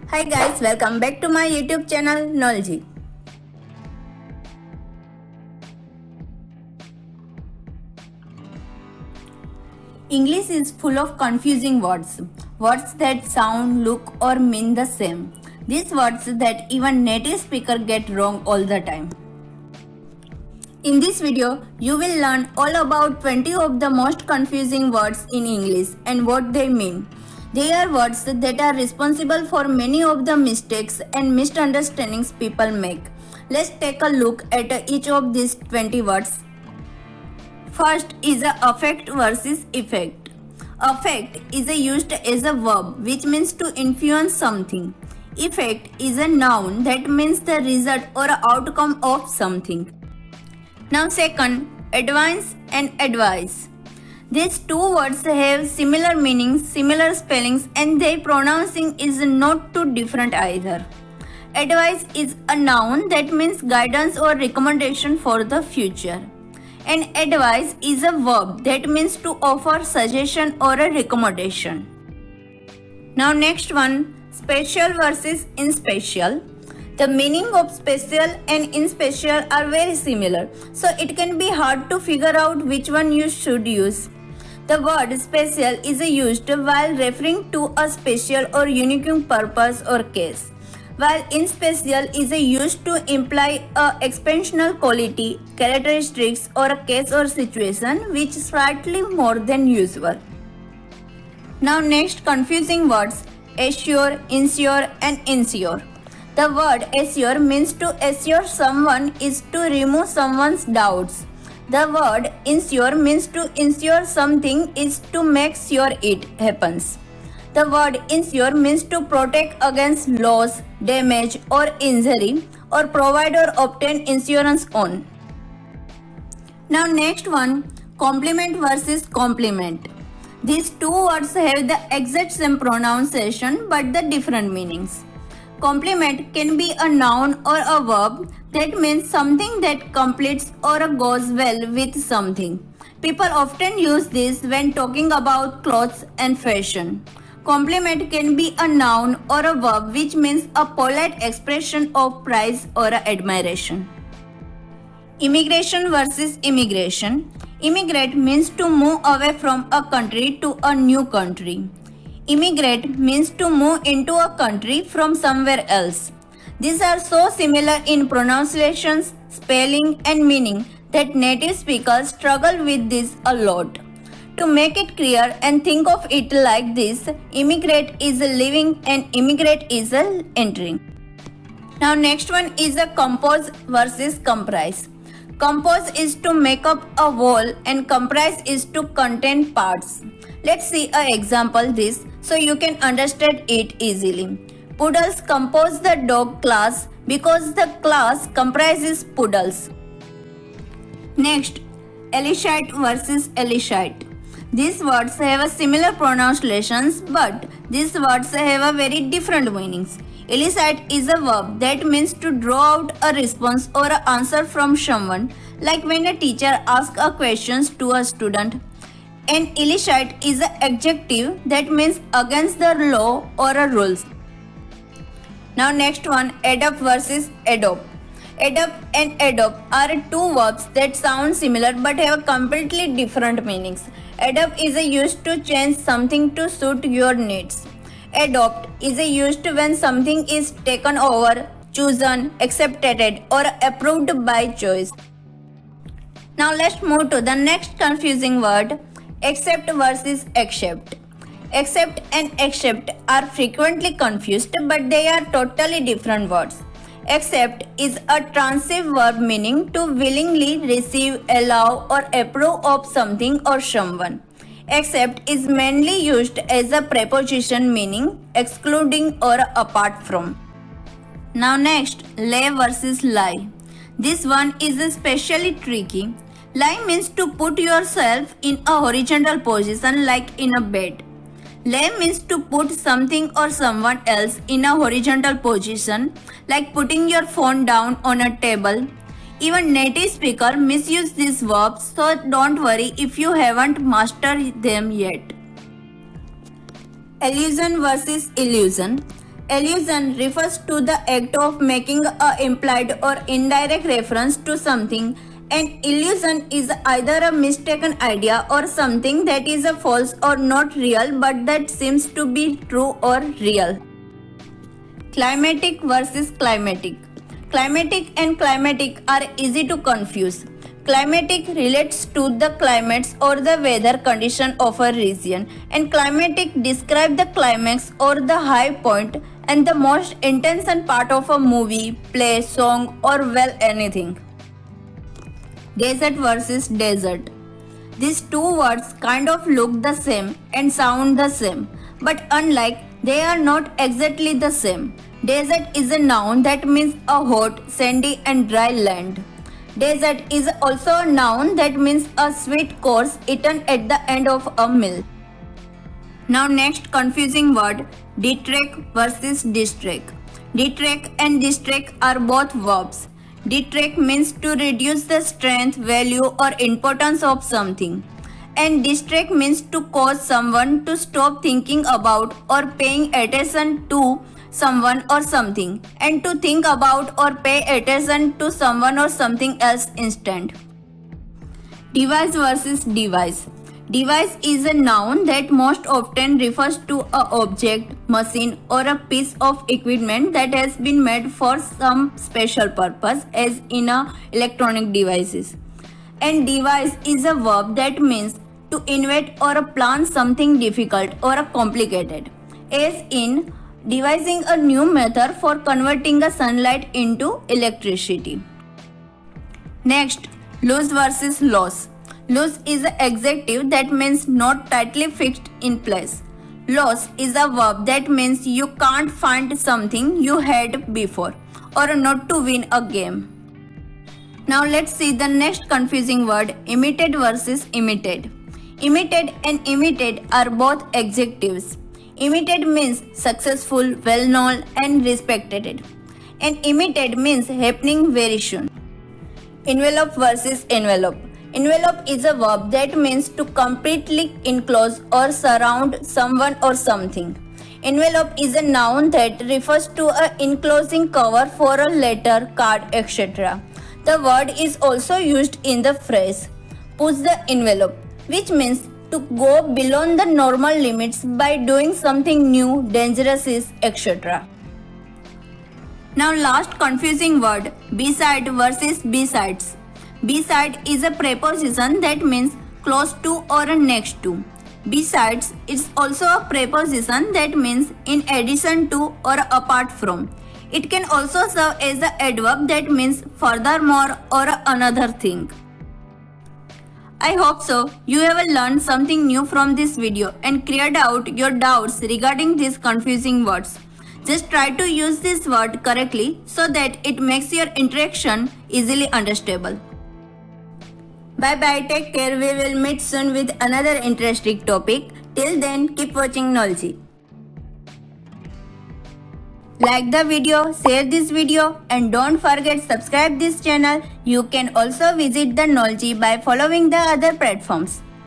Hi guys, welcome back to my YouTube channel Knowledge. English is full of confusing words. Words that sound, look or mean the same. These words that even native speakers get wrong all the time. In this video, you will learn all about 20 of the most confusing words in English and what they mean. They are words that are responsible for many of the mistakes and misunderstandings people make. Let's take a look at each of these 20 words. First is affect versus effect. Affect is used as a verb which means to influence something. Effect is a noun that means the result or outcome of something. Now second, advance and advice. These two words have similar meanings, similar spellings and their pronouncing is not too different either. Advice is a noun that means guidance or recommendation for the future. And advice is a verb that means to offer suggestion or a recommendation. Now next one, special versus inspecial. The meaning of special and inspecial are very similar, so it can be hard to figure out which one you should use. The word special is used while referring to a special or unique purpose or case, while inspecial is used to imply a exceptional quality, characteristics or a case or situation which is slightly more than usual. Now next, confusing words, assure, insure and insure. The word assure means to assure someone is to remove someone's doubts. The word insure means to insure something is to make sure it happens. The word insure means to protect against loss, damage or injury or provide or obtain insurance on. Now next one, compliment versus compliment. These two words have the exact same pronunciation but the different meanings. Compliment can be a noun or a verb that means something that completes or goes well with something. People often use this when talking about clothes and fashion. Compliment can be a noun or a verb which means a polite expression of praise or admiration. Immigration versus immigration. Immigrate means to move away from a country to a new country. Immigrate means to move into a country from somewhere else. These are so similar in pronunciations, spelling and meaning that native speakers struggle with this a lot. To make it clear and think of it like this, immigrate is a living and immigrate is a entering. Now next one is a compose versus comprise. Compose is to make up a whole and comprise is to contain parts. Let's see an example this so you can understand it easily. Poodles compose the dog class because the class comprises poodles. Next, Elishite versus Elishite. These words have a similar pronunciations but these words have a very different meanings. Elicit is a verb that means to draw out a response or an answer from someone, like when a teacher asks a question to a student. And illicit is an adjective that means against the law or a rules. Now next one, adopt versus adopt. Adopt and adopt are two verbs that sound similar but have completely different meanings. Adopt is used to change something to suit your needs. Adopt is used when something is taken over, chosen, accepted or approved by choice. Now let's move to the next confusing word, accept versus accept. Accept and accept are frequently confused but they are totally different words. Accept is a transitive verb meaning to willingly receive, allow or approve of something or someone. Accept is mainly used as a preposition meaning excluding or apart from. Now next, lay versus lie. This one is especially tricky. Lie means to put yourself in a horizontal position like in a bed. Lay means to put something or someone else in a horizontal position like putting your phone down on a table. Even native speakers misuse these verbs, so don't worry if you haven't mastered them yet. Allusion versus illusion. Allusion refers to the act of making a implied or indirect reference to something. An illusion is either a mistaken idea or something that is a false or not real but that seems to be true or real. Climatic versus climatic. Climatic and climatic are easy to confuse. Climatic relates to the climates or the weather condition of a region, and climatic describe the climax or the high point and the most intense part of a movie, play, song, or well, anything. Desert versus desert. These two words kind of look the same and sound the same, but unlike, they are not exactly the same. Desert is a noun that means a hot, sandy, and dry land. Desert is also a noun that means a sweet course eaten at the end of a meal. Now next confusing word, detract versus distract. Detract and distract are both verbs. Detract means to reduce the strength, value or importance of something. And distract means to cause someone to stop thinking about or paying attention to someone or something, and to think about or pay attention to someone or something else instead. Device versus device. Device is a noun that most often refers to an object, machine or a piece of equipment that has been made for some special purpose, as in electronic devices. And device is a verb that means to invent or plan something difficult or complicated, as in devising a new method for converting a sunlight into electricity. Next, loose versus loss. Loose is an adjective that means not tightly fixed in place. Loss is a verb that means you can't find something you had before or not to win a game. Now let's see the next confusing word, imitate versus imitate. Imitate and imitate are both adjectives. Imitate means successful, well-known and respected. And imitate means happening very soon. Envelope versus envelope. Envelope is a verb that means to completely enclose or surround someone or something. Envelope is a noun that refers to an enclosing cover for a letter, card, etc. The word is also used in the phrase push the envelope, which means to go beyond the normal limits by doing something new, dangerous, etc. Now last confusing word, beside versus besides. Beside is a preposition that means close to or next to. Besides is also a preposition that means in addition to or apart from. It can also serve as an adverb that means furthermore or another thing. I hope so you have learned something new from this video and cleared out your doubts regarding these confusing words. Just try to use this word correctly so that it makes your interaction easily understandable. Bye bye, take care. We will meet soon with another interesting topic. Till then, keep watching Knowledge. Like the video, share this video and don't forget subscribe this channel. You can also visit the Knowledge by following the other platforms.